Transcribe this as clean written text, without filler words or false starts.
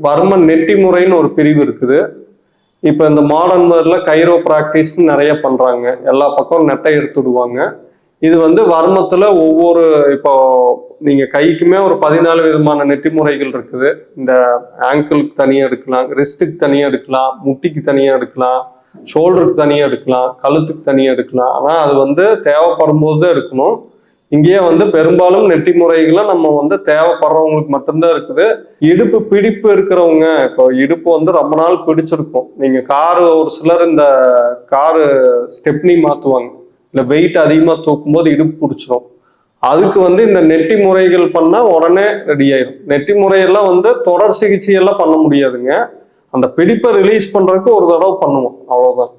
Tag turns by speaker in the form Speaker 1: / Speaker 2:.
Speaker 1: வர்ம நெட்டி முறைன்னு ஒரு பிரிவு இருக்குது. இப்போ இந்த மாடர்ன் வேர்ல கைரோ பிராக்டிஸ் நிறைய பண்றாங்க. எல்லா பக்கம் நெட்டை எடுத்துடுவாங்க. இது வந்து வர்மத்துல ஒவ்வொரு இப்போ நீங்க கைக்குமே ஒரு 14 விதமான நெட்டி முறைகள் இருக்குது. இந்த ஆங்கிளுக்கு தனியா எடுக்கலாம், ரிஸ்டுக்கு தனியா எடுக்கலாம், முட்டிக்கு தனியா எடுக்கலாம், ஷோல்டருக்கு தனியா எடுக்கலாம், கழுத்துக்கு தனியா எடுக்கலாம். ஆனா அது வந்து தேவைப்படும் போது தான் எடுக்கணும். இங்கேயே வந்து பெரும்பாலும் நெட்டி முறைகளை நம்ம வந்து தேவைப்படுறவங்களுக்கு மட்டும்தான் இருக்குது. இடுப்பு பிடிப்பு இருக்கிறவங்க, இப்போ இடுப்பு வந்து ரொம்ப நாள் பிடிச்சிருக்கும். நீங்க காரு ஒரு சிலர் இந்த காரு ஸ்டெப்னி மாத்துவாங்க, இல்லை வெயிட் அதிகமா தூக்கும் போது இடுப்பு பிடிச்சிரும். அதுக்கு வந்து இந்த நெட்டி முறைகள் பண்ணா உடனே ரெடி ஆயிடும். நெட்டி முறையெல்லாம் வந்து தொடர் சிகிச்சையெல்லாம் பண்ண முடியாதுங்க. அந்த பிடிப்பை ரிலீஸ் பண்றதுக்கு ஒரு தடவை பண்ணுவோம், அவ்வளவுதான்.